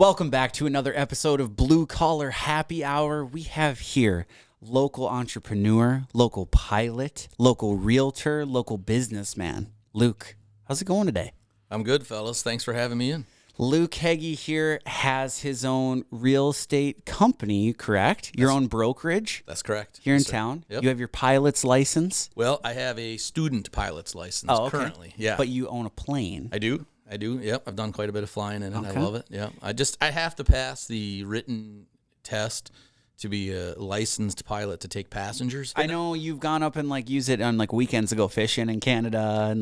Welcome back to another episode of Blue Collar Happy Hour. We have here local entrepreneur, local pilot, local realtor, local businessman. Luke, how's it going today? I'm good, fellas. Thanks for having me in. Luke Hegge here has his own real estate company, correct? Your own brokerage? That's correct. Here in Yes, sir. town? Yep. You have your pilot's license? Well, I have a student pilot's license currently. Yeah. But you own a plane. I do. Yep. I've done quite a bit of flying in it. Okay. I love it. Yeah. I have to pass the written test to be a licensed pilot to take passengers. I know you've gone up and use it on weekends to go fishing in Canada and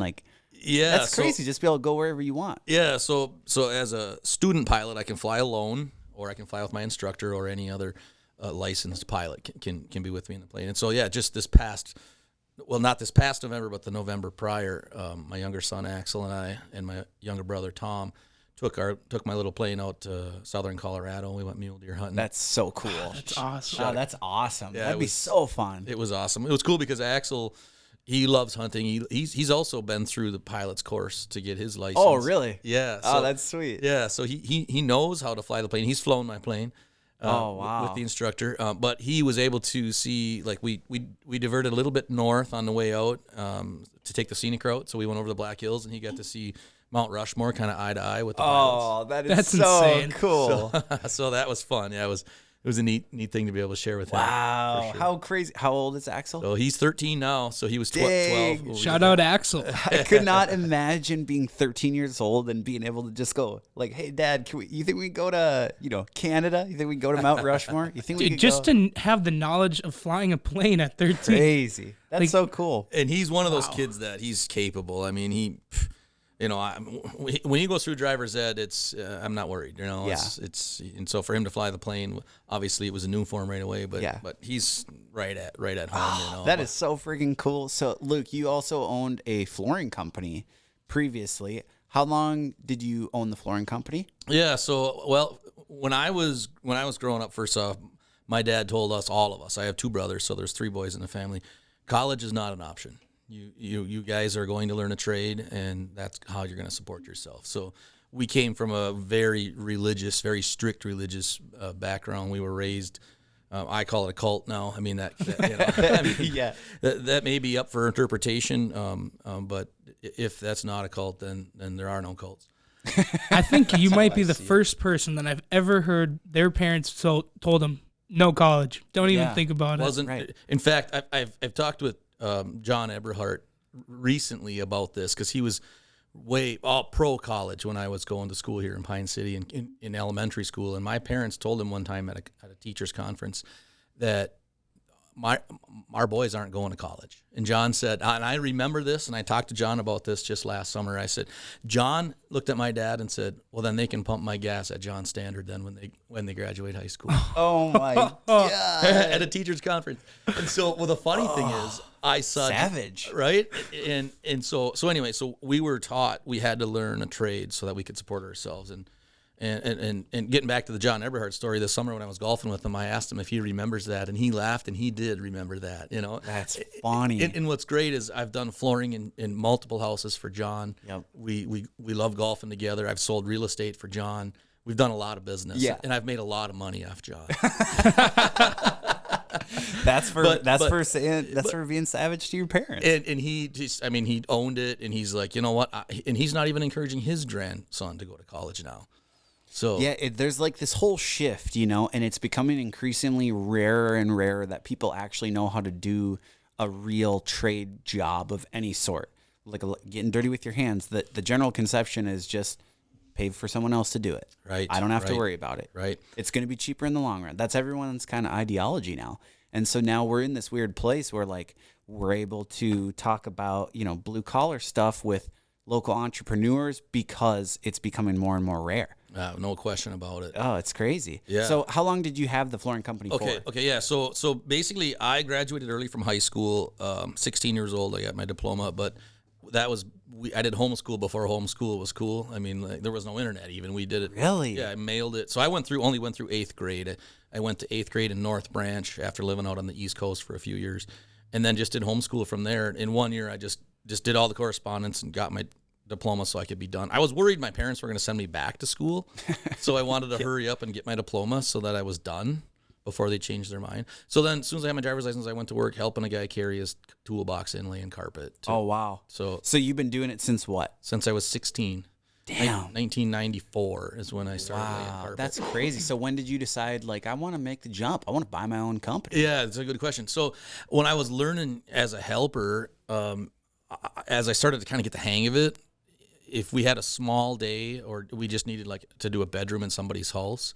Yeah. that's crazy. Just be able to go wherever you want. Yeah. So as a student pilot, I can fly alone, or I can fly with my instructor, or any other licensed pilot can be with me in the plane. And so just this past. Well, not this past November, but the November prior, my younger son Axel and I and my younger brother Tom took my little plane out to southern Colorado. We went mule deer hunting. That's so cool. That's awesome. Oh, that's awesome. Yeah, That'd be so fun. It was awesome. It was cool because Axel, he loves hunting. He's also been through the pilot's course to get his license. Oh, really? Yeah. Oh, that's sweet. Yeah. So he knows how to fly the plane. He's flown my plane. Oh, wow. With the instructor, but he was able to see, we diverted a little bit north on the way out to take the scenic route. So we went over the Black Hills, and he got to see Mount Rushmore kind of eye to eye with the pilots. That's so insane. cool. So that was fun. Yeah, it was a neat thing to be able to share with him. Wow. for sure. How crazy. How old is Axel? So he's 13 now. So he was 12. Dang. when we Shout did out that. Axel. I could not imagine being 13 years old and being able to just go hey, Dad, you think we can go to, Canada? You think we can go to Mount Rushmore? You think we Dude, could just go? to have the knowledge of flying a plane at 13. Crazy. That's so cool. And he's one of those kids that he's capable. I mean, when he goes through driver's ed, it's I'm not worried. Yeah. It's and so for him to fly the plane, obviously it was a new for him right away. But Yeah. but he's right at home. That is so freaking cool. So, Luke, you also owned a flooring company previously. How long did you own the flooring company? Yeah. So when I was growing up, first off, my dad told us, all of us. I have two brothers, so there's three boys in the family. College is not an option. You guys are going to learn a trade, and that's how you're going to support yourself. So we came from a very religious, very strict religious background. We were raised. I call it a cult now. I mean Yeah. that may be up for interpretation. But if that's not a cult, then there are no cults. I think you might be the first person that I've ever heard their parents told them, no college. Don't even think about it. Right. In fact, I've talked with John Eberhardt recently about this, because he was all pro college when I was going to school here in Pine City in elementary school, and my parents told him one time at a teachers conference that our boys aren't going to college. And John said, and I remember this, and I talked to John about this just last summer. I said, John looked at my dad and said, well, then they can pump my gas at John Standard then when they graduate high school. Oh, my God. At a teachers conference. And so, the funny thing is, I saw Savage. right? And so anyway, so we were taught we had to learn a trade so that we could support ourselves. And getting back to the John Eberhardt story, this summer when I was golfing with him, I asked him if he remembers that, and he laughed, and he did remember that. That's funny. And what's great is I've done flooring in multiple houses for John. Yep. We love golfing together. I've sold real estate for John. We've done a lot of business. Yeah. And I've made a lot of money off John. That's for being savage to your parents. And he just, he owned it, and he's like, you know what? And he's not even encouraging his grandson to go to college now. So Yeah, there's this whole shift, and it's becoming increasingly rarer and rarer that people actually know how to do a real trade job of any sort. Getting dirty with your hands. The general conception is just pay for someone else to do it. Right. I don't have to Right. worry about it. Right. It's going to be cheaper in the long run. That's everyone's kind of ideology now. And so now we're in this weird place where we're able to talk about, blue collar stuff with local entrepreneurs because it's becoming more and more rare. No question about it. Oh, it's crazy. Yeah. So how long did you have the flooring company for? Okay, yeah. So basically, I graduated early from high school. 16 years old, I got my diploma. But I did homeschool before homeschool was cool. There was no internet even. We did it. Really? Yeah, I mailed it. So I only went through 8th grade. I went to 8th grade in North Branch after living out on the East Coast for a few years, and then just did homeschool from there. In 1 year, I just did all the correspondence and got my diploma so I could be done. I was worried my parents were going to send me back to school, so I wanted to hurry up and get my diploma so that I was done before they changed their mind. So then as soon as I had my driver's license, I went to work helping a guy carry his toolbox in laying carpet. Oh, wow. So you've been doing it since what? Since I was 16. Damn. 1994 is when I started laying Wow, carpet. that's crazy. So when did you decide, like, I want to make the jump? I want to buy my own company. Yeah, it's a good question. So when I was learning as a helper, as I started to kind of get the hang of it, if we had a small day or we just needed like to do a bedroom in somebody's house,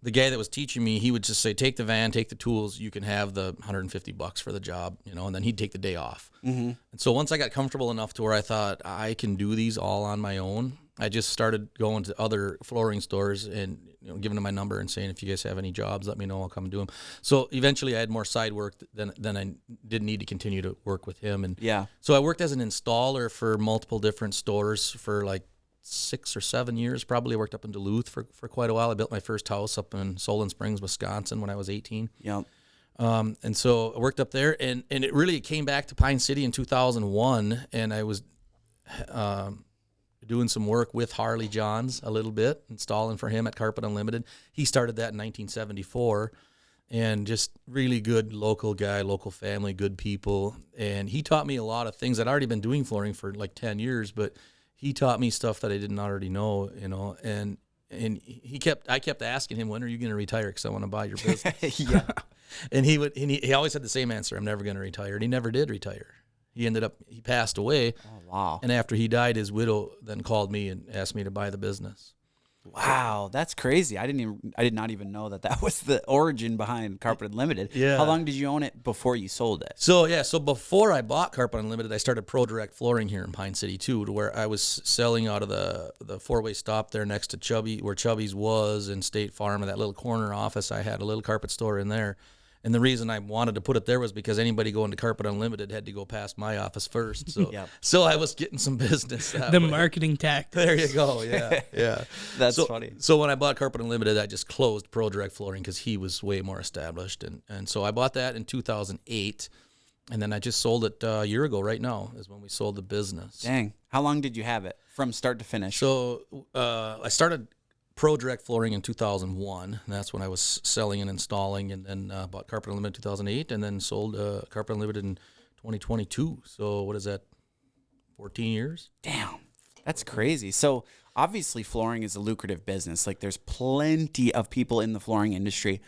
the guy that was teaching me, he would just say, take the van, take the tools, you can have the $150 for the job, and then he'd take the day off. Mm-hmm. And so once I got comfortable enough to where I thought I can do these all on my own, I just started going to other flooring stores and giving them my number and saying, if you guys have any jobs, let me know, I'll come and do them. So eventually I had more side work than I did need to continue to work with him. And yeah. So I worked as an installer for multiple different stores for like 6 or 7 years. Probably worked up in Duluth for quite a while. I built my first house up in Solon Springs, Wisconsin when I was 18. Yep. And so I worked up there, and it really came back to Pine City in 2001, and I was doing some work with Harley Johns a little bit, installing for him at Carpet Unlimited. He started that in 1974, and just really good local guy, local family, good people. And he taught me a lot of things. I'd already been doing flooring for like 10 years, but he taught me stuff that I didn't already know, and I kept asking him, when are you going to retire? Because I want to buy your business. Yeah. And he always had the same answer. I'm never going to retire. And he never did retire. He passed away. Oh, wow. And after he died, his widow then called me and asked me to buy the business. Wow, that's crazy. I did not even know that was the origin behind Carpet Unlimited. Yeah. How long did you own it before you sold it? So before I bought Carpet Unlimited, I started Pro Direct Flooring here in Pine City too, to where I was selling out of the four-way stop there next to Chubby, where Chubby's was, and State Farm, and that little corner office. I had a little carpet store in there. And the reason I wanted to put it there was because anybody going to Carpet Unlimited had to go past my office first. So, Yep. So I was getting some business that The way. marketing tactic. There you go. Yeah, yeah. That's funny. So when I bought Carpet Unlimited, I just closed Pro Direct Flooring because he was way more established. And so I bought that in 2008, and then I just sold it a year ago. Right now is when we sold the business. Dang. How long did you have it from start to finish? So I started Pro Direct Flooring in 2001. That's when I was selling and installing, and then bought Carpet Unlimited in 2008, and then sold Carpet Unlimited in 2022. So what is that, 14 years? Damn. That's crazy. So obviously flooring is a lucrative business. Like, there's plenty of people in the flooring industry.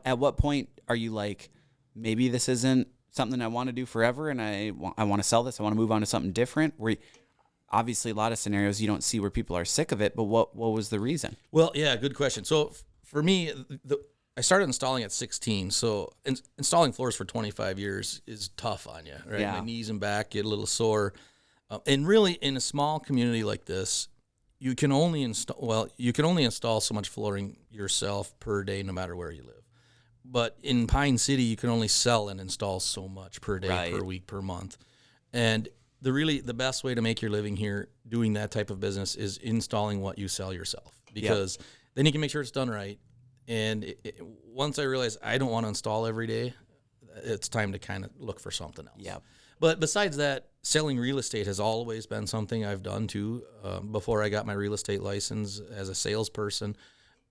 At what point are you like, maybe this isn't something I want to do forever, and I want to sell this, I want to move on to something different? Obviously, a lot of scenarios you don't see where people are sick of it, but what was the reason? Well, yeah, good question. So for me, I started installing at 16. So installing floors for 25 years is tough on you, right? Yeah. My knees and back get a little sore. And really, in a small community like this, you can only install so much flooring yourself per day, no matter where you live. But in Pine City, you can only sell and install so much per day, Right. per week, per month. And the best way to make your living here doing that type of business is installing what you sell yourself, because then you can make sure it's done right. And once I realized I don't want to install every day, it's time to kind of look for something else. Yep. But besides that, selling real estate has always been something I've done too. Before I got my real estate license as a salesperson,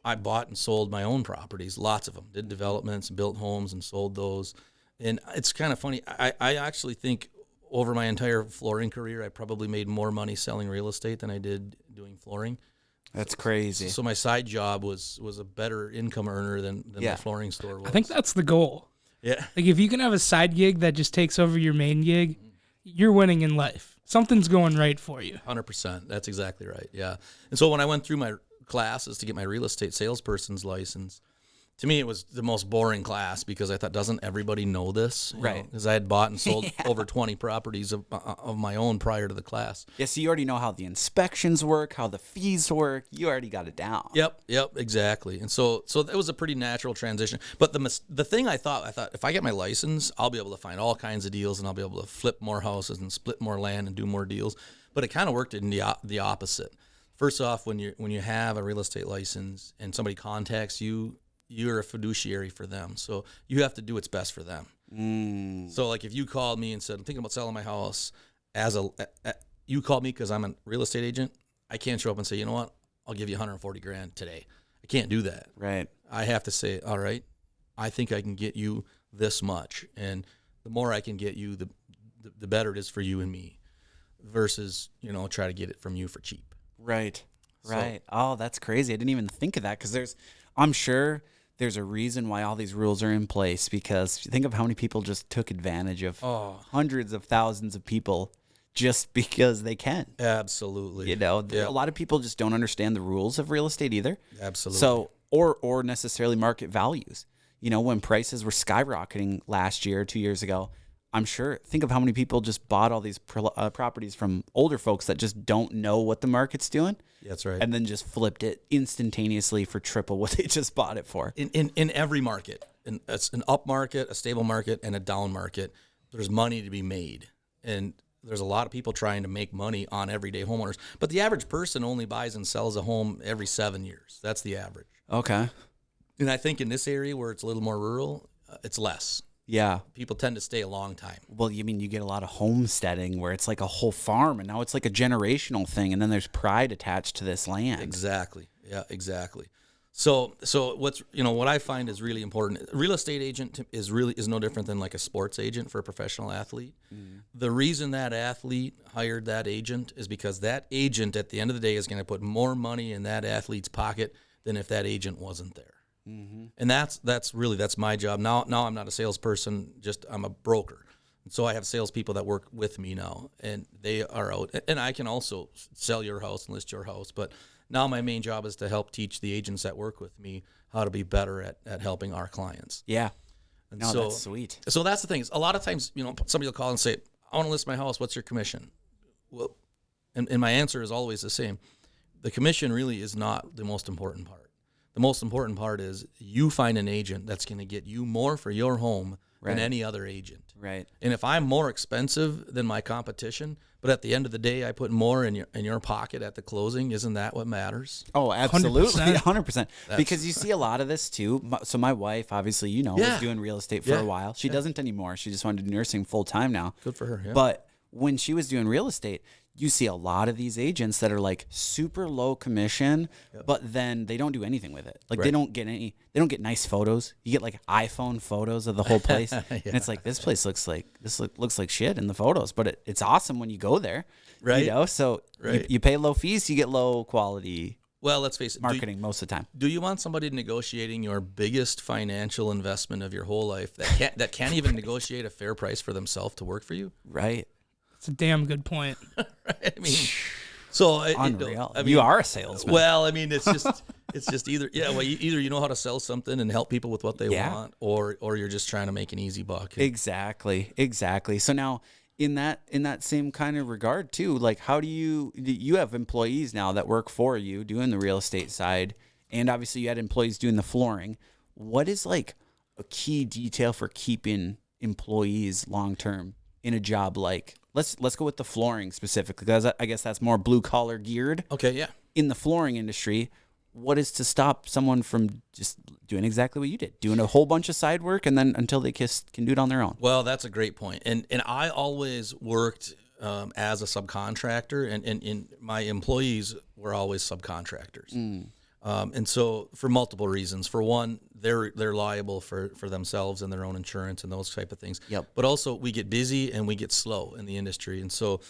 I bought and sold my own properties, lots of them, did developments, built homes and sold those. And it's kind of funny. I actually think over my entire flooring career, I probably made more money selling real estate than I did doing flooring. That's crazy. So my side job was a better income earner than my flooring store was. I think that's the goal. Yeah. Like, if you can have a side gig that just takes over your main gig, you're winning in life. Something's going right for you. 100%. That's exactly right. Yeah. And so when I went through my classes to get my real estate salesperson's license, to me, it was the most boring class, because I thought, doesn't everybody know this? Right. Because I had bought and sold over 20 properties of my own prior to the class. Yeah, so you already know how the inspections work, how the fees work. You already got it down. Yep, exactly. And so that was a pretty natural transition. But the thing I thought, if I get my license, I'll be able to find all kinds of deals, and I'll be able to flip more houses and split more land and do more deals. But it kind of worked in the opposite. First off, when you have a real estate license and somebody contacts you, you're a fiduciary for them. So you have to do what's best for them. So like if you called me and said, I'm thinking about selling my house, as you called me because I'm a real estate agent. I can't show up and say, you know what, I'll give you $140,000 today. I can't do that. Right. I have to say, all right, I think I can get you this much, and the more I can get you, the better it is for you and me, versus try to get it from you for cheap. Right. Right. Oh, that's crazy. I didn't even think of that, because I'm sure there's a reason why all these rules are in place, because think of how many people just took advantage of hundreds of thousands of people just because they can. Absolutely. A lot of people just don't understand the rules of real estate either. Absolutely. So, or necessarily market values. When prices were skyrocketing last year, 2 years ago, I'm sure, think of how many people just bought all these properties from older folks that just don't know what the market's doing. That's right. And then just flipped it instantaneously for triple what they just bought it for. In every market, it's an up market, a stable market, and a down market, there's money to be made. And there's a lot of people trying to make money on everyday homeowners. But the average person only buys and sells a home every 7 years. That's the average. Okay. And I think in this area where it's a little more rural, it's less. Yeah. People tend to stay a long time. Well, you get a lot of homesteading where it's like a whole farm, and now it's like a generational thing, and then there's pride attached to this land. Exactly. Yeah, exactly. So what I find is really important. A real estate agent is no different than like a sports agent for a professional athlete. Mm. The reason that athlete hired that agent is because that agent at the end of the day is going to put more money in that athlete's pocket than if that agent wasn't there. Mm-hmm. And that's my job. Now I'm not a salesperson, I'm a broker. And so I have salespeople that work with me now, and they are out. And I can also sell your house and list your house, but now my main job is to help teach the agents that work with me how to be better at helping our clients. Yeah. And that's sweet. So that's the thing. A lot of times, somebody will call and say, I want to list my house. What's your commission? Well, and my answer is always the same. The commission really is not the most important part. The most important part is you find an agent that's going to get you more for your home than any other agent. Right. And if I'm more expensive than my competition, but at the end of the day I put more in your pocket at the closing, isn't that what matters? Oh, absolutely. 100%. Because you see a lot of this too. So my wife, obviously, was doing real estate for a while. She doesn't anymore. She just wanted to do nursing full time now. Good for her. Yeah. But when she was doing real estate, you see a lot of these agents that are like super low commission, but then they don't do anything with it. Like they don't get nice photos. You get like iPhone photos of the whole place. And it's like, this place looks like shit in the photos, but it's awesome when you go there. Right. So you pay low fees, you get low quality. Well, let's face it, marketing most of the time. Do you want somebody negotiating your biggest financial investment of your whole life that can't even negotiate a fair price for themselves to work for you? Right. It's a damn good point. I mean, so unreal. You are a salesman. Well, I mean, it's just either either you know how to sell something and help people with what they want, or you're just trying to make an easy buck. Exactly. So now, in that same kind of regard too, like how do you have employees now that work for you doing the real estate side, and obviously you had employees doing the flooring. What is like a key detail for keeping employees long term in a job like? Let's go with the flooring specifically, because I guess that's more blue collar geared. Okay, yeah. In the flooring industry, what is to stop someone from just doing exactly what you did, doing a whole bunch of side work, and then until they can do it on their own? Well, that's a great point. And I always worked as a subcontractor, and my employees were always subcontractors. Mm. And so for multiple reasons. For one, they're liable for themselves and their own insurance and those type of things. Yep. But also we get busy and we get slow in the industry. And so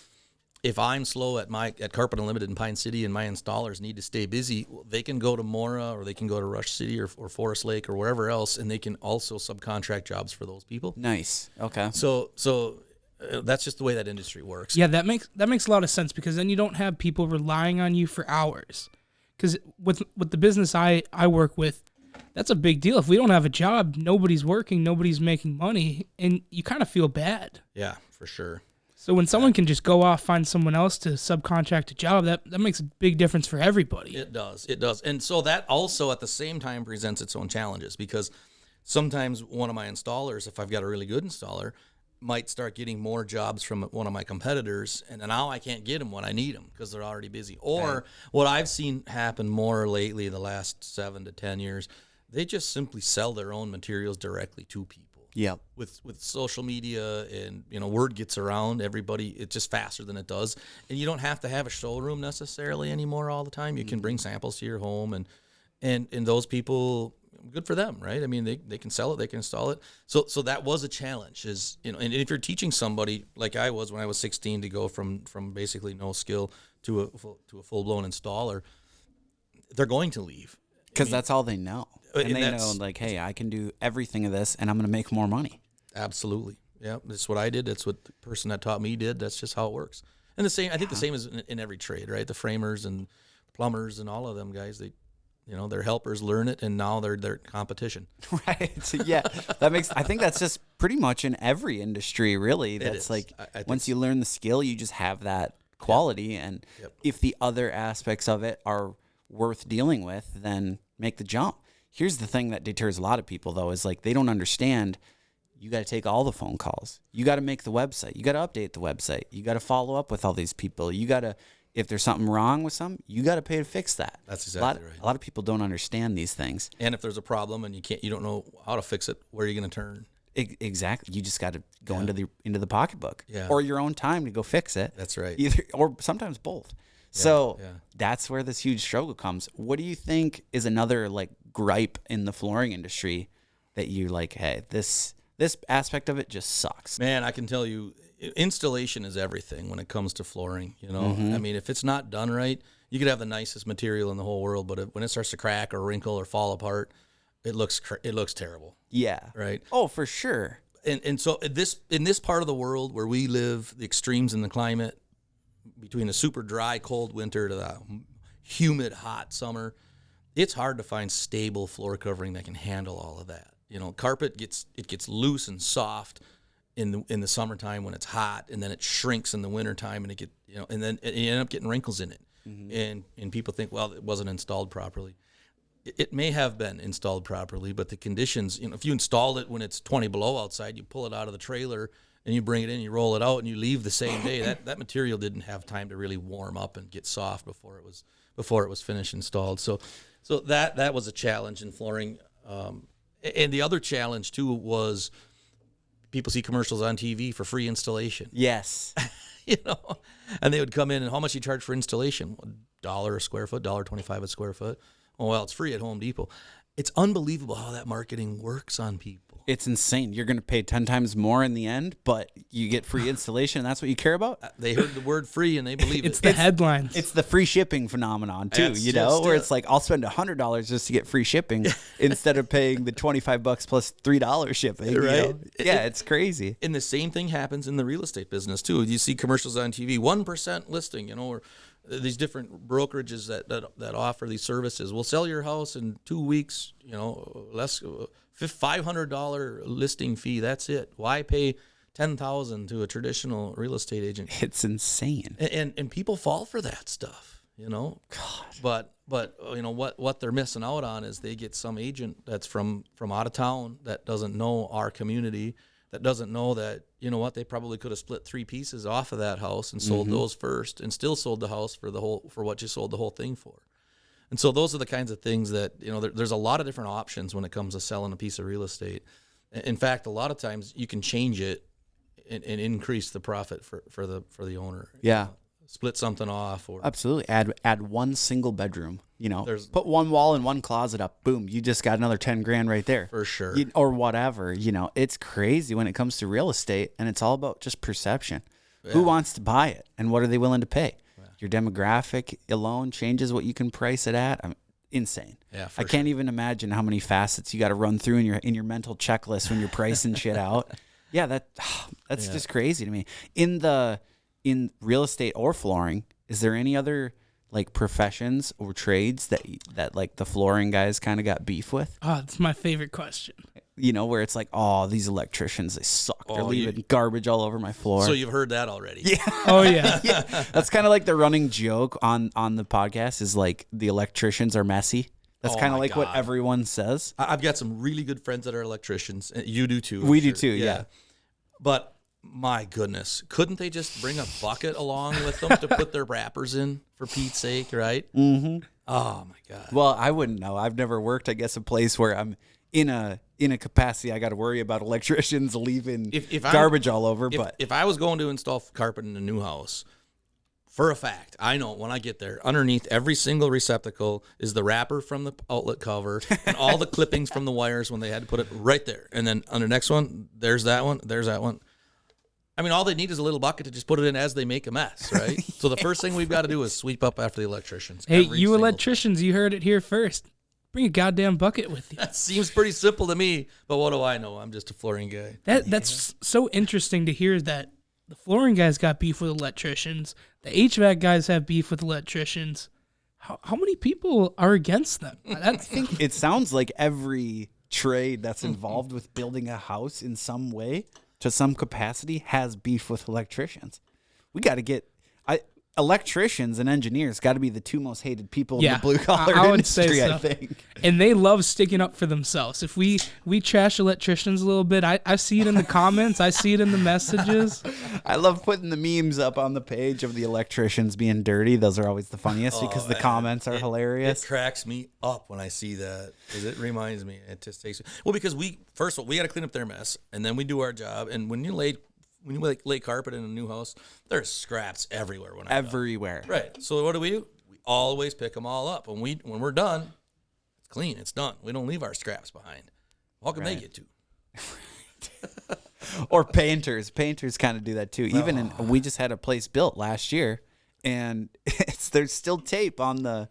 if I'm slow at Carpet Unlimited in Pine City and my installers need to stay busy, they can go to Mora or they can go to Rush City or Forest Lake or wherever else, and they can also subcontract jobs for those people. Nice. Okay. So that's just the way that industry works. Yeah, that makes a lot of sense, because then you don't have people relying on you for hours. Because with the business I work with, that's a big deal. If we don't have a job, nobody's working, nobody's making money, and you kind of feel bad. Yeah, for sure. So when someone can just go off, find someone else to subcontract a job, that makes a big difference for everybody. It does. And so that also at the same time presents its own challenges, because sometimes one of my installers, if I've got a really good installer, might start getting more jobs from one of my competitors, and now I can't get them when I need them because they're already busy. Or what I've seen happen more lately the last 7 to 10 years, they just simply sell their own materials directly to people. Yep. With social media and, word gets around, everybody, it's just faster than it does. And you don't have to have a showroom necessarily anymore all the time. You can bring samples to your home, and those people, good for them, right? I mean, they can sell it, they can install it. So that was a challenge, and if you're teaching somebody like I was when I was 16 to go from basically no skill to a full-blown installer, they're going to leave. Because that's all they know. And they know, that's- hey, I can do everything of this, and I'm going to make more money. Absolutely. Yeah, that's what I did. That's what the person that taught me did. That's just how it works. And the same is in every trade, right? The framers and plumbers and all of them guys, their helpers learn it, and now they're their competition. Right. Yeah. I think that's just pretty much in every industry, really. That's I think once you learn the skill, you just have that quality. And if the other aspects of it are worth dealing with, then make the jump. Here's the thing that deters a lot of people, though, is they don't understand. You got to take all the phone calls. You got to make the website. You got to update the website. You got to follow up with all these people. You got to, if there's something wrong with something, you got to pay to fix that. That's exactly right. A lot of people don't understand these things. And if there's a problem and you don't know how to fix it, where are you going to turn? Exactly. You just got to go into the pocketbook, Yeah. or your own time to go fix it. That's right. Either or sometimes both. So that's where this huge struggle comes. What do you think is another gripe in the flooring industry that you hey, this aspect of it just sucks? Man, I can tell you, installation is everything when it comes to flooring. I mean, if it's not done right, you could have the nicest material in the whole world, but when it starts to crack or wrinkle or fall apart, it looks terrible. Yeah. Right. Oh, for sure. And so in this part of the world where we live, the extremes in the climate, between a super dry, cold winter to the humid, hot summer, it's hard to find stable floor covering that can handle all of that. Carpet gets loose and soft in the summertime when it's hot, and then it shrinks in the wintertime, and and then you end up getting wrinkles in it. Mm-hmm. And people think, well, it wasn't installed properly. It may have been installed properly, but the conditions, if you installed it when it's 20 below outside, you pull it out of the trailer and you bring it in, you roll it out, and you leave the same day. That material didn't have time to really warm up and get soft before it was finished installed. So that was a challenge in flooring. And the other challenge too was people see commercials on TV for free installation. Yes. And they would come in and how much you charge for installation? $1 a square foot, $1.25 a square foot. Oh, well, it's free at Home Depot. It's unbelievable how that marketing works on people. It's insane. You're going to pay 10 times more in the end, but you get free installation, and that's what you care about? They heard the word free, and they believe it. It's the headlines. It's the free shipping phenomenon, too, where it's I'll spend $100 just to get free shipping instead of paying the $25 plus $3 shipping. Right? Yeah, it's crazy. And the same thing happens in the real estate business, too. You see commercials on TV, 1% listing, or these different brokerages that offer these services. We'll sell your house in 2 weeks, less $500 listing fee. That's it. Why pay $10,000 to a traditional real estate agent? It's insane. And people fall for that stuff, God. But what they're missing out on is they get some agent that's from out of town that doesn't know our community, that doesn't know that, they probably could have split 3 pieces off of that house and sold those first, and still sold the house for what you sold the whole thing for. And so those are the kinds of things that, there's a lot of different options when it comes to selling a piece of real estate. In fact, a lot of times you can change it and increase the profit for the owner. Yeah. Split something off, or absolutely add one single bedroom, put one wall and one closet up, boom, you just got another 10 grand right there. For sure. Or whatever, it's crazy when it comes to real estate, and it's all about just perception. Yeah. Who wants to buy it, and what are they willing to pay? Your demographic alone changes what you can price it at. Insane. Yeah, I can't even imagine how many facets you got to run through in your mental checklist when you're pricing shit out. Yeah, that's just crazy to me. In real estate or flooring, is there any other professions or trades that the flooring guys kind of got beef with? Oh, it's my favorite question. Where it's oh, these electricians, they suck. They're leaving garbage all over my floor. So you've heard that already. Yeah. Oh, yeah. Yeah. That's kind of the running joke on the podcast is the electricians are messy. That's kind of what everyone says. I've got some really good friends that are electricians. You do too. We do too, yeah. But my goodness, couldn't they just bring a bucket along with them to put their wrappers in, for Pete's sake, right? Mm-hmm. Oh, my God. Well, I wouldn't know. I've never worked, I guess, a place where I'm in a capacity I got to worry about electricians leaving If garbage all over. But if I was going to install carpet in a new house, for a fact, I know when I get there, underneath every single receptacle is the wrapper from the outlet cover and all the clippings from the wires when they had to put it right there. And then on the next one, there's that one, there's that one. I mean, all they need is a little bucket to just put it in as they make a mess, right? So the first thing we've got to do is sweep up after the electricians. Hey, you electricians, you heard it here first. Bring a goddamn bucket with you. That seems pretty simple to me, but what do I know? I'm just a flooring guy. That's so interesting to hear that the flooring guys got beef with electricians. The HVAC guys have beef with electricians. How many people are against them? I think it sounds like every trade that's involved with building a house in some way, to some capacity, has beef with electricians. We got to get electricians and engineers got to be the two most hated people in the blue collar industry, I think. And they love sticking up for themselves. If we trash electricians a little bit, I see it in the comments. I see it in the messages. I love putting the memes up on the page of the electricians being dirty. Those are always the funniest because the comments are hilarious. It cracks me up when I see that because it reminds me. It just takes well because first of all we got to clean up their mess and then we do our job. And when you lay carpet in a new house, there's scraps everywhere. Everywhere. Right. So what do? We always pick them all up. When we're done, it's clean. It's done. We don't leave our scraps behind. How come they get to? Or painters. Painters kind of do that too. Even we just had a place built last year, and there's still tape on the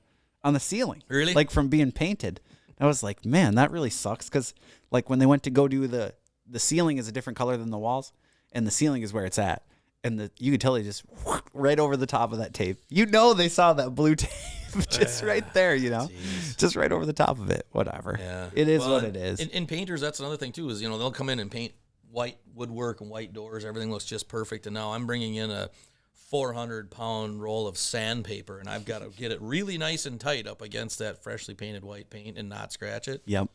ceiling. Really? Like from being painted. I was like, man, that really sucks. Because like when they went to go do the ceiling is a different color than the walls. And the ceiling is where it's at. And you could tell they just right over the top of that tape. You know they saw that blue tape just right there, Geez. Just right over the top of it. Whatever. Yeah. It is what it is. In painters, that's another thing, too, is, they'll come in and paint white woodwork and white doors. Everything looks just perfect. And now I'm bringing in a 400-pound roll of sandpaper, and I've got to get it really nice and tight up against that freshly painted white paint and not scratch it. Yep.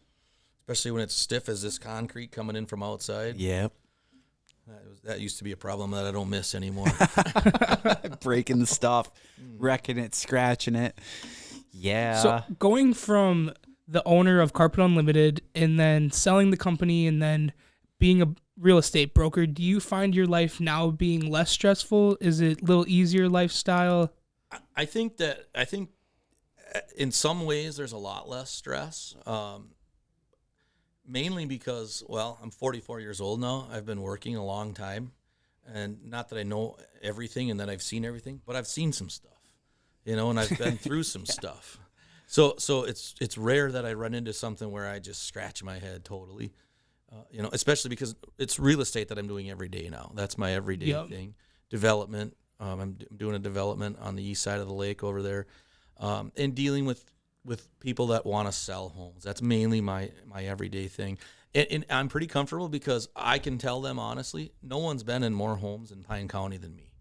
Especially when it's stiff as this concrete coming in from outside. Yep. That used to be a problem that I don't miss anymore. Breaking the stuff, wrecking it, scratching it. Yeah. So going from the owner of Carpet Unlimited and then selling the company and then being a real estate broker, do you find your life now being less stressful? Is it a little easier lifestyle? I think in some ways there's a lot less stress. Mainly because, I'm 44 years old now. I've been working a long time. And not that I know everything and that I've seen everything, but I've seen some stuff, and I've been through some stuff. So it's rare that I run into something where I just scratch my head totally, especially because it's real estate that I'm doing every day now. That's my everyday thing. Development. I'm doing a development on the east side of the lake over there, and dealing with people that want to sell homes. That's mainly my everyday thing. And I'm pretty comfortable because I can tell them honestly, no one's been in more homes in Pine County than me.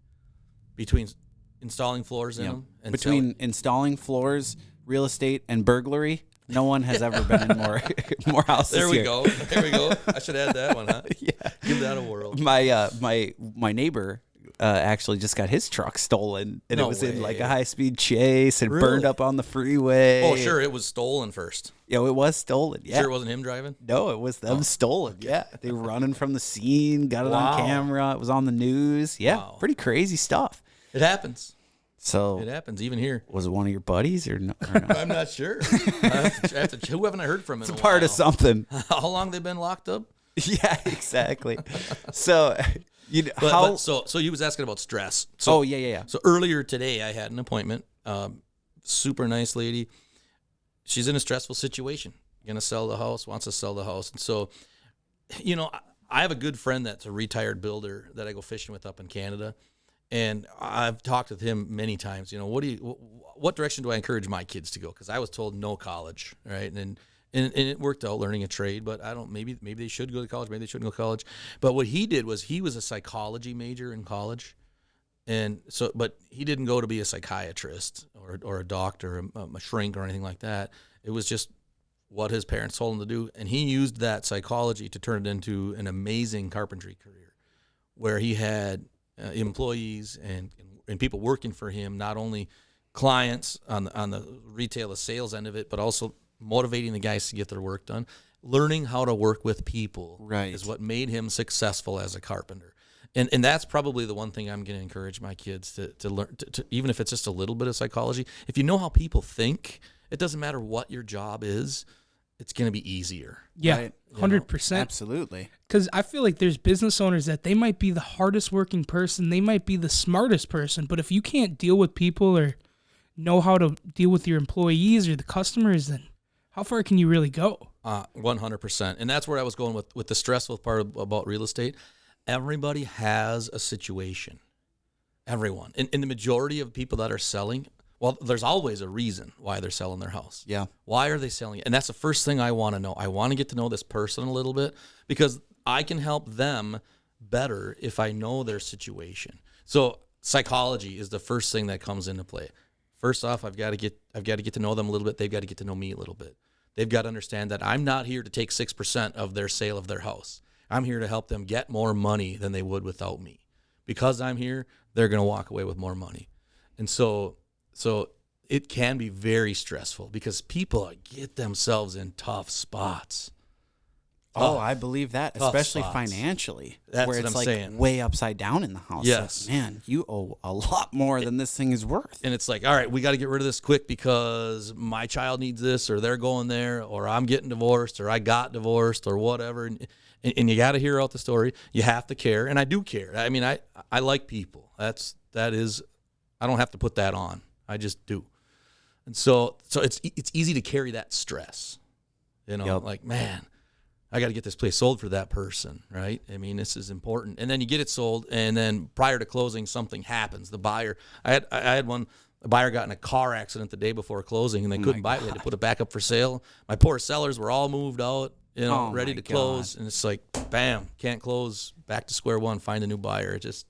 Between installing floors in them and installing floors, real estate, and burglary, no one has ever been in more houses. There we here. go. There we go. I should add that one, huh? Yeah. Give that a whirl. My neighbor actually just got his truck stolen, and it was in like a high-speed chase and burned up on the freeway. Oh, sure, it was stolen first. Yeah, it was stolen. Yeah. Sure it wasn't him driving? No, it was them stolen. Yeah, they were running from the scene, got it on camera. It was on the news. Yeah, pretty crazy stuff. It happens. So it happens even here. Was it one of your buddies or no? I'm not sure. Who haven't I heard from? It's a part of something. How long they been locked up? Yeah, exactly. So. So you was asking about stress. So, yeah. So earlier today, I had an appointment. Super nice lady. She's in a stressful situation. Gonna sell the house. Wants to sell the house. And so, I have a good friend that's a retired builder that I go fishing with up in Canada, and I've talked with him many times. What direction do I encourage my kids to go? Because I was told no college, right? And it worked out learning a trade, but I don't. Maybe they should go to college. Maybe they shouldn't go to college. But what he did was he was a psychology major in college, and so but he didn't go to be a psychiatrist or a doctor, a shrink or anything like that. It was just what his parents told him to do, and he used that psychology to turn it into an amazing carpentry career, where he had employees and people working for him, not only clients on the retail sales end of it, but also motivating the guys to get their work done. Learning how to work with people is what made him successful as a carpenter. And that's probably the one thing I'm going to encourage my kids to learn, to, even if it's just a little bit of psychology. If you know how people think, it doesn't matter what your job is, it's going to be easier. Yeah, 100%. Absolutely. Because I feel like there's business owners that they might be the hardest working person, they might be the smartest person, but if you can't deal with people or know how to deal with your employees or the customers, then how far can you really go? 100%. And that's where I was going with the stressful part about real estate. Everybody has a situation. Everyone. And the majority of people that are selling, well, there's always a reason why they're selling their house. Yeah. Why are they selling it? And that's the first thing I want to know. I want to get to know this person a little bit because I can help them better if I know their situation. So psychology is the first thing that comes into play. First off, I've got to get to know them a little bit. They've got to get to know me a little bit. They've got to understand that I'm not here to take 6% of their sale of their house. I'm here to help them get more money than they would without me. Because I'm here, they're going to walk away with more money. And so it can be very stressful because people get themselves in tough spots. Oh, I believe that, especially spots. Financially. That's where what it's I'm like saying. Way upside down in the house. Yes. Like, man, you owe a lot more than this thing is worth. And it's like, all right, we got to get rid of this quick because my child needs this, or they're going there, or I'm getting divorced, or I got divorced, or whatever. And you got to hear out the story. You have to care, and I do care. I mean, I like people. That is, I don't have to put that on. I just do. And so it's easy to carry that stress. Like, man, I got to get this place sold for that person, right? I mean, this is important. And then you get it sold, and then prior to closing, something happens. The buyer, I had one. The buyer got in a car accident the day before closing, and they couldn't buy it. They had to put it back up for sale. My poor sellers were all moved out, ready to close, and it's like, bam, can't close. Back to square one. Find a new buyer. It just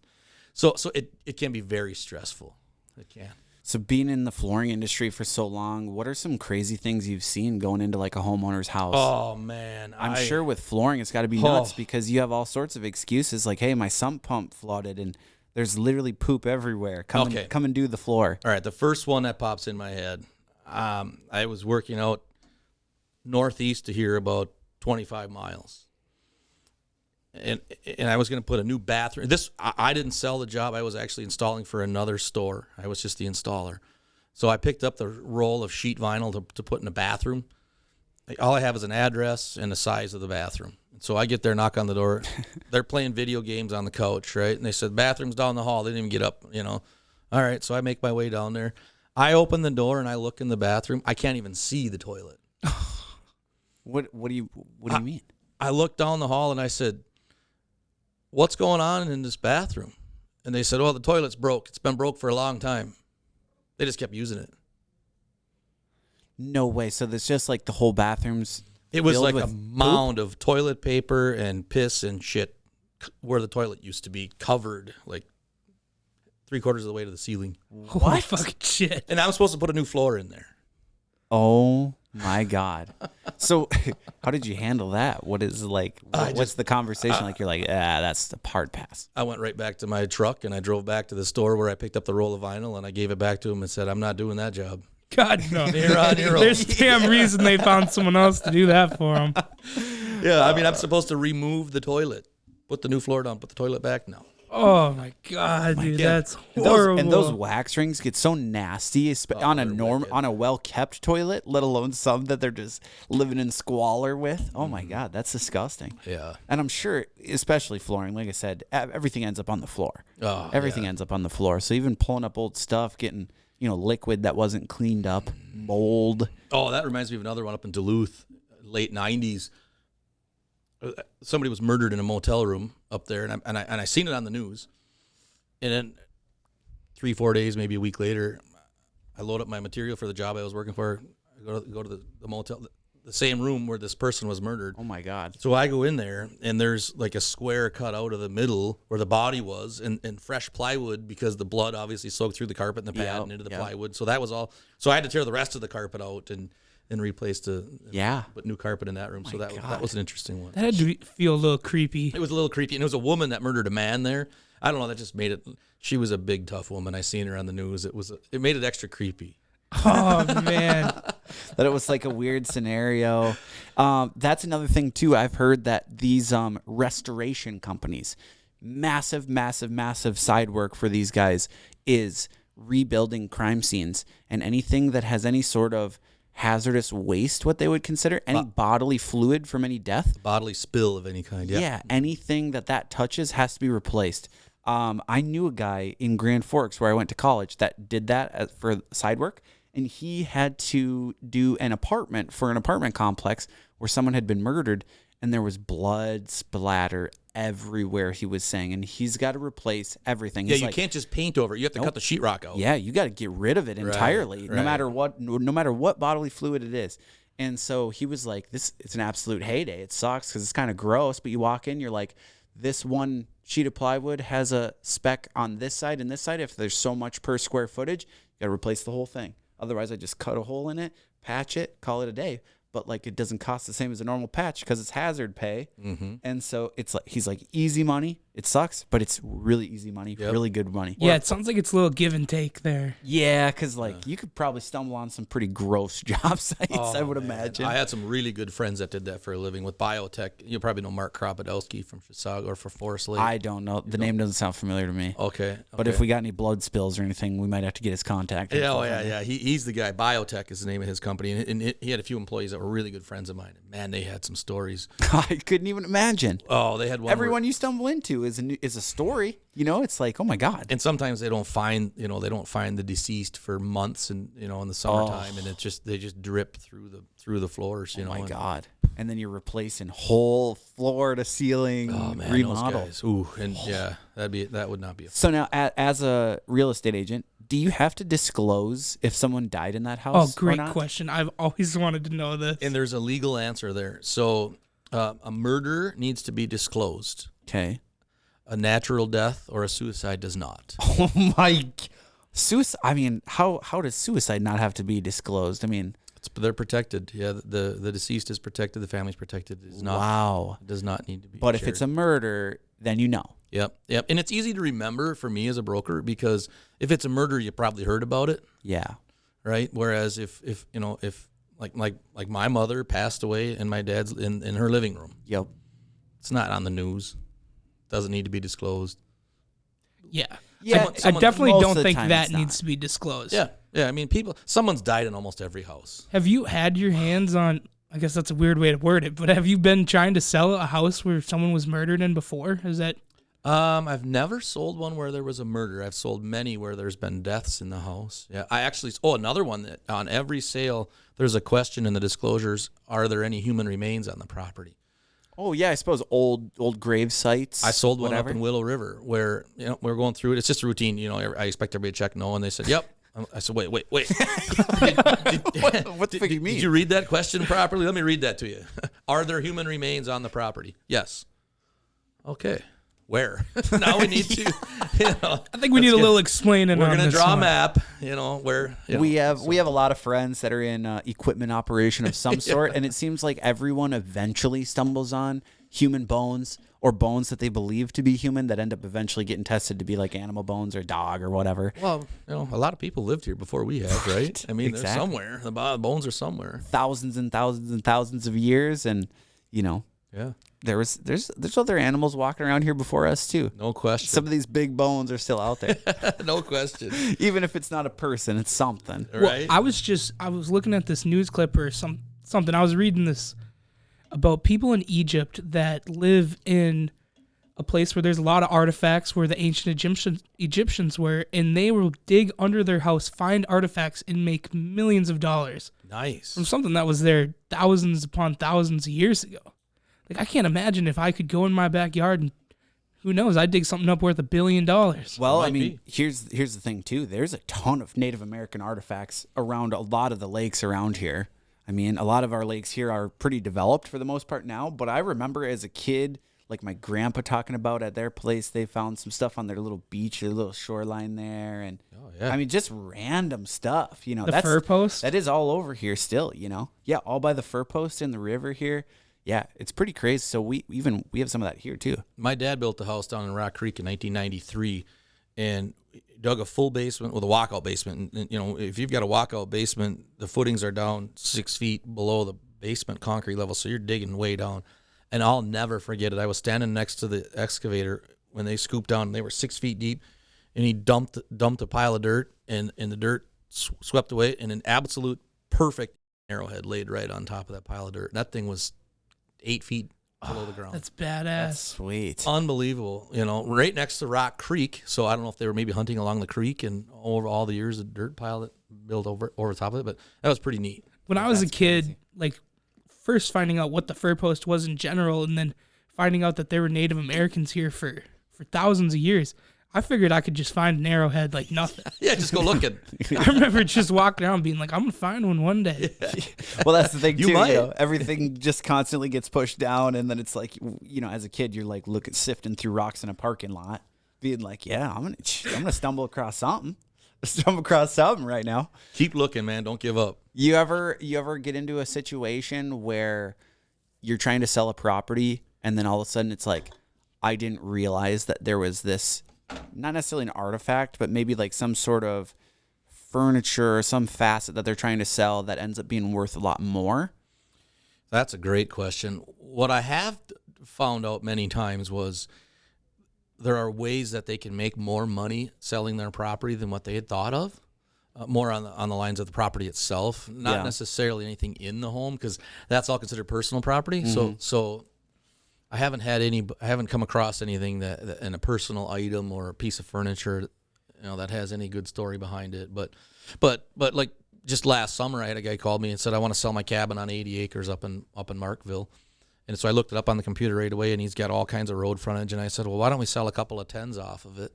so it can be very stressful. It can. So being in the flooring industry for so long, what are some crazy things you've seen going into like a homeowner's house? Oh, man. I'm sure with flooring, it's got to be nuts because you have all sorts of excuses like, hey, my sump pump flooded and there's literally poop everywhere. Come and do the floor. All right. The first one that pops in my head, I was working out northeast to here about 25 miles. And I was going to put a new bathroom. I didn't sell the job. I was actually installing for another store. I was just the installer. So I picked up the roll of sheet vinyl to put in a bathroom. All I have is an address and the size of the bathroom. So I get there, knock on the door. They're playing video games on the couch, right? And they said, bathroom's down the hall. They didn't even get up, All right, so I make my way down there. I open the door and I look in the bathroom. I can't even see the toilet. What do you mean? I looked down the hall and I said, what's going on in this bathroom? And they said, the toilet's broke. It's been broke for a long time. They just kept using it. No way. So there's just like the whole bathroom's It was like a poop? mound of toilet paper and piss and shit where the toilet used to be, covered like 3/4 of the way to the ceiling. Holy fucking shit. And I'm supposed to put a new floor in there. Oh my God. So how did you handle that? What is like, what's the conversation like? You're like, that's the hard pass. I went right back to my truck and I drove back to the store where I picked up the roll of vinyl and I gave it back to him and said, I'm not doing that job. God, no. You're on your own. There's a damn reason they found someone else to do that for them. Yeah, I mean, I'm supposed to remove the toilet, put the new floor down, put the toilet back. No. Oh, my God, dude. God. That's horrible. And those wax rings get so nasty on a well-kept toilet, let alone some that they're just living in squalor with. Oh, my God, that's disgusting. Yeah. And I'm sure, especially flooring, like I said, everything ends up on the floor. Everything ends up on the floor. So even pulling up old stuff, getting liquid that wasn't cleaned up, mold. Oh, that reminds me of another one up in Duluth, late 90s. Somebody was murdered in a motel room up there, and I seen it on the news. And then 3-4 days, maybe a week later, I load up my material for the job I was working for. I go to the motel, the same room where this person was murdered. Oh my God. So I go in there, and there's like a square cut out of the middle where the body was, and fresh plywood because the blood obviously soaked through the carpet and the pad and into the plywood. So that was all. So I had to tear the rest of the carpet out and replace put new carpet in that room. So that was an interesting one. That had to feel a little creepy. It was a little creepy, and it was a woman that murdered a man there. I don't know. That just made it. She was a big, tough woman. I seen her on the news. It made it extra creepy. Oh man. That it was like a weird scenario. That's another thing too. I've heard that these restoration companies, massive side work for these guys is rebuilding crime scenes, and anything that has any sort of hazardous waste, what they would consider any bodily fluid from any death, Bodily spill of any kind. yeah, anything that touches has to be replaced. I knew a guy in Grand Forks where I went to college that did that for side work, and he had to do an apartment for an apartment complex where someone had been murdered, and there was blood splatter everywhere, he was saying, and he's got to replace everything. Yeah, He's you like, can't just paint over it. You have to cut the sheetrock out. yeah, you got to get rid of it entirely, no matter what bodily fluid it is. And so he was like, it's an absolute heyday. It sucks because it's kind of gross, but you walk in, you're like, this one sheet of plywood has a spec on this side and this side. If there's so much per square footage, you got to replace the whole thing. Otherwise, I just cut a hole in it, patch it, call it a day. But like, it doesn't cost the same as a normal patch because it's hazard pay. Mm-hmm. And so it's like, he's like, easy money. It sucks, but it's really easy money, really good money. Yeah, it sounds like it's a little give and take there. Yeah, because like you could probably stumble on some pretty gross job sites, I would imagine. I had some really good friends that did that for a living with biotech. You probably know Mark Kropodowski from Chisago or for Forest Lake. I don't know. The name doesn't sound familiar to me. Okay. But if we got any blood spills or anything, we might have to get his contact. Yeah. He's the guy. Biotech is the name of his company, and he had a few employees that were really good friends of mine. Man, they had some stories. I couldn't even imagine. Oh, they had one. Everyone you stumble into is a story. You know, it's like, oh my God. And sometimes they don't find the deceased for months, and in the summertime, and they just drip through the floors. Oh my God. And then you're replacing whole floor to ceiling remodel. Those guys. Ooh, and yeah, that would not be. So now, as a real estate agent, do you have to disclose if someone died in that house? Oh, great question. I've always wanted to know this. And there's a legal answer there. So a murder needs to be disclosed. Okay. A natural death or a suicide does not. Oh my, suicide. I mean, how does suicide not have to be disclosed? I mean, they're protected. Yeah, the deceased is protected. The family's protected. It is not. Wow. It does not need to be. But shared. if it's a murder, then you know. Yep. And it's easy to remember for me as a broker because if it's a murder, you probably heard about it. Yeah. Right. Whereas if like my mother passed away and my dad's in her living room. Yep. It's not on the news. Doesn't need to be disclosed. Yeah. Yeah. I definitely most don't of the think time that it's not. needs to be disclosed. Yeah. I mean, someone's died in almost every house. Have you had your hands on, I guess that's a weird way to word it, but have you been trying to sell a house where someone was murdered in before? Is that? I've never sold one where there was a murder. I've sold many where there's been deaths in the house. Yeah. Another one that on every sale, there's a question in the disclosures, are there any human remains on the property? Oh yeah, I suppose old grave sites. I sold one whatever. up in Willow River where we're going through it. It's just a routine. I expect everybody to check no, and they said, "Yep." I said, "Wait." What the fuck you mean? Did you read that question properly? Let me read that to you. Are there human remains on the property? Yes. Okay. Where? Now we need to. I think we need a little explaining. We're going to draw a map. Where we have a lot of friends that are in equipment operation of some sort, and it seems like everyone eventually stumbles on human bones or bones that they believe to be human that end up eventually getting tested to be like animal bones or dog or whatever. Well, a lot of people lived here before we have, right? I mean, Exactly. they're somewhere. The bones are somewhere. Thousands and thousands and thousands of years, and Yeah. there's other animals walking around here before us too. No question. Some of these big bones are still out there. No question. Even if it's not a person, it's something. Right? I was looking at this news clip or something. I was reading this about people in Egypt that live in a place where there's a lot of artifacts where the ancient Egyptians were, and they will dig under their house, find artifacts, and make millions of dollars Nice. from something that was there thousands upon thousands of years ago. Like, I can't imagine if I could go in my backyard and who knows, I'd dig something up worth $1 billion. Well, I Might mean, be. here's the thing too. There's a ton of Native American artifacts around a lot of the lakes around here. I mean, a lot of our lakes here are pretty developed for the most part now, but I remember as a kid, like my grandpa talking about at their place, they found some stuff on their little beach, their little shoreline there, and yeah. I mean, just random stuff. The fur post? That is all over here still. Yeah, all by the fur post in the river here. Yeah, it's pretty crazy. So we have some of that here too. My dad built a house down in Rock Creek in 1993, and dug a full basement with a walkout basement. And, if you've got a walkout basement, the footings are down 6 feet below the basement concrete level, so you're digging way down. And I'll never forget it. I was standing next to the excavator when they scooped down. They were 6 feet deep, and he dumped a pile of dirt, and the dirt swept away, and an absolute perfect arrowhead laid right on top of that pile of dirt. That thing was 8 feet below the ground. That's badass. That's sweet. Unbelievable. Right next to Rock Creek. So I don't know if they were maybe hunting along the creek, and over all the years, a dirt pile that built over top of it. But that was pretty neat. When I was a kid, like first finding out what the fur post was in general, and then finding out that there were Native Americans here for thousands of years, I figured I could just find an arrowhead like nothing. Yeah, just go looking. I remember just walking around being like, I'm going to find one day. Well, that's the thing, too. might. Everything just constantly gets pushed down, and then it's like, as a kid, you're like sifting through rocks in a parking lot, being like, yeah, I'm gonna stumble across something. Stumble across something right now. Keep looking, man. Don't give up. You ever get into a situation where you're trying to sell a property, and then all of a sudden it's like, I didn't realize that there was this, not necessarily an artifact, but maybe like some sort of furniture or some facet that they're trying to sell that ends up being worth a lot more? That's a great question. What I have found out many times was there are ways that they can make more money selling their property than what they had thought of. More on the lines of the property itself, not necessarily anything in the home, because that's all considered personal property. Mm-hmm. So I haven't come across anything that in a personal item or a piece of furniture, that has any good story behind it. But like just last summer, I had a guy called me and said, I want to sell my cabin on 80 acres up in Markville. And so I looked it up on the computer right away, and he's got all kinds of road frontage. And I said, well, why don't we sell a couple of 10s off of it?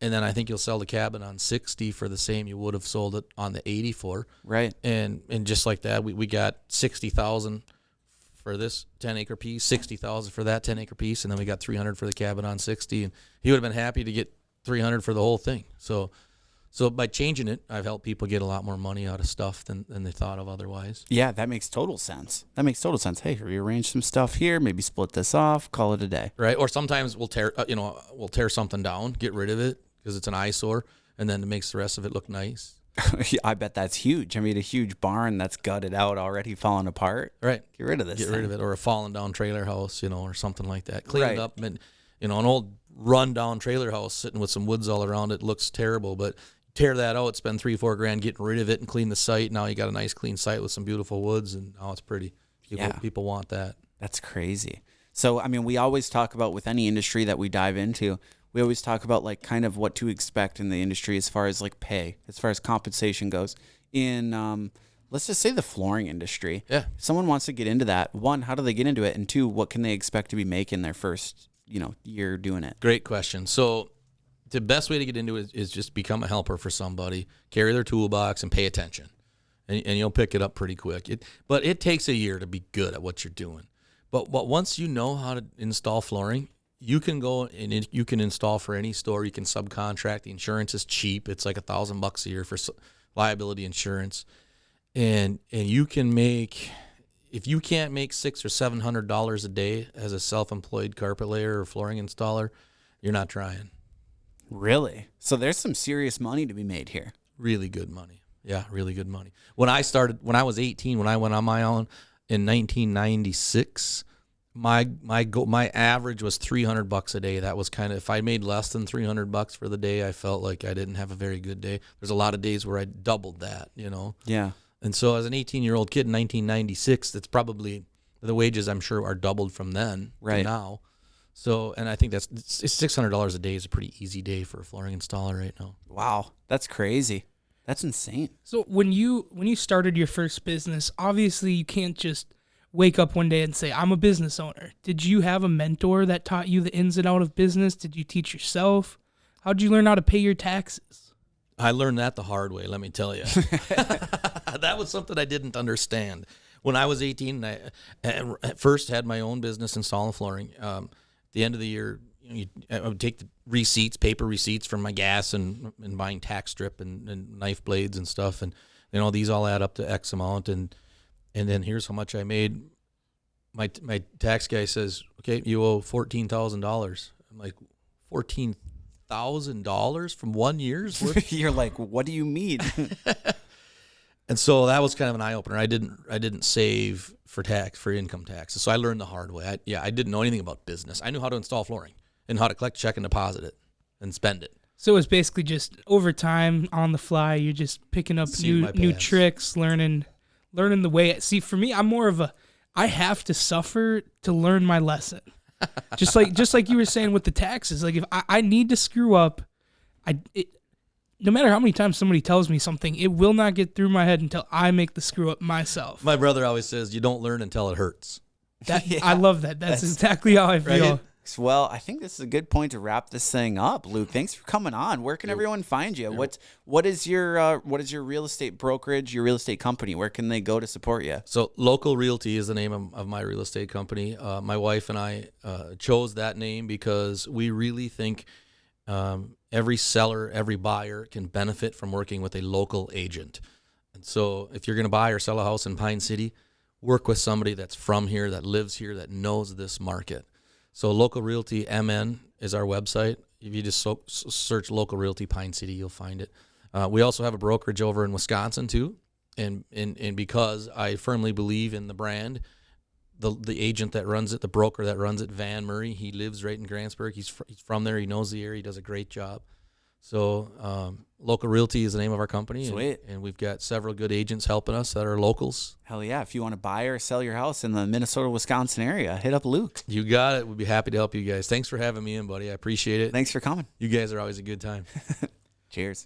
And then I think you'll sell the cabin on 60 for the same you would have sold it on the 80 for. Right. And just like that, we got 60,000 for this 10-acre piece, 60,000 for that 10-acre piece, and then we got 300 for the cabin on 60. And he would have been happy to get 300 for the whole thing. So by changing it, I've helped people get a lot more money out of stuff than they thought of otherwise. Yeah, that makes total sense. Hey, rearrange some stuff here, maybe split this off, call it a day. Right. Or sometimes we'll tear something down, get rid of it because it's an eyesore, and then it makes the rest of it look nice. I bet that's huge. I mean, a huge barn that's gutted out, already falling apart. Right. Get rid of this. Get rid of it. Or a fallen down trailer house, or something like that. Clean it up. And, an old run down trailer house sitting with some woods all around it looks terrible, but tear that out, spend $3-4 grand getting rid of it and clean the site. Now you got a nice clean site with some beautiful woods, and now it's pretty. People want that. That's crazy. So, I mean, we always talk about, with any industry that we dive into, we always talk about like kind of what to expect in the industry as far as like pay, as far as compensation goes. In let's just say the flooring industry. Yeah. If someone wants to get into that, one, how do they get into it? And two, what can they expect to be making their first, year doing it? Great question. So the best way to get into it is just become a helper for somebody, carry their toolbox, and pay attention. And you'll pick it up pretty quick. But it takes a year to be good at what you're doing. But once you know how to install flooring, you can go and you can install for any store. You can subcontract. The insurance is cheap. It's like $1,000 a year for liability insurance. And you can make, if you can't make $600 or $700 a day as a self-employed carpet layer or flooring installer, you're not trying. Really? So there's some serious money to be made here. Really good money. Yeah, really good money. When I was 18, when I went on my own in 1996, my average was $300 a day. That was kind of, if I made less than $300 for the day, I felt like I didn't have a very good day. There's a lot of days where I doubled that, Yeah. And so as an 18-year-old kid in 1996, that's probably the wages, I'm sure, are doubled from then to now. So, and I think it's $600 a day is a pretty easy day for a flooring installer right now. Wow, that's crazy. That's insane. So when you started your first business, obviously you can't just wake up one day and say, I'm a business owner. Did you have a mentor that taught you the ins and outs of business? Did you teach yourself? How did you learn how to pay your taxes? I learned that the hard way, let me tell you. That was something I didn't understand. When I was 18, I at first had my own business installing flooring. At the end of the year, I would take the receipts, paper receipts from my gas and buying tack strip and knife blades and stuff. And, these all add up to X amount. And then here's how much I made. My tax guy says, okay, you owe $14,000. I'm like, $100,000 from 1 year's worth. You're like, what do you mean? And so that was kind of an eye opener. I didn't save for income taxes. So I learned the hard way. I didn't know anything about business. I knew how to install flooring and how to collect check and deposit it and spend it. So it's basically just over time, on the fly. You're just picking up new tricks, learning the way. See, for me, I'm more of I have to suffer to learn my lesson. just like you were saying with the taxes. Like if I need to screw up, no matter how many times somebody tells me something, it will not get through my head until I make the screw up myself. My brother always says, you don't learn until it hurts. I love that. That's exactly how I feel. Right? Well, I think this is a good point to wrap this thing up. Luke, thanks for coming on. Where can everyone find you? What is your real estate brokerage, your real estate company? Where can they go to support you? So Local Realty is the name of my real estate company. My wife and I chose that name because we really think every seller, every buyer can benefit from working with a local agent. And so if you're going to buy or sell a house in Pine City, work with somebody that's from here, that lives here, that knows this market. So Local Realty MN is our website. If you just search Local Realty Pine City, you'll find it. We also have a brokerage over in Wisconsin too. And because I firmly believe in the brand, the agent that runs it, the broker that runs it, Van Murray, he lives right in Grantsburg. He's from there. He knows the area. He does a great job. So Local Realty is the name of our company. Sweet. And we've got several good agents helping us that are locals. Hell yeah. If you want to buy or sell your house in the Minnesota, Wisconsin area, hit up Luke. You got it. We'd be happy to help you guys. Thanks for having me in, buddy. I appreciate it. Thanks for coming. You guys are always a good time. Cheers.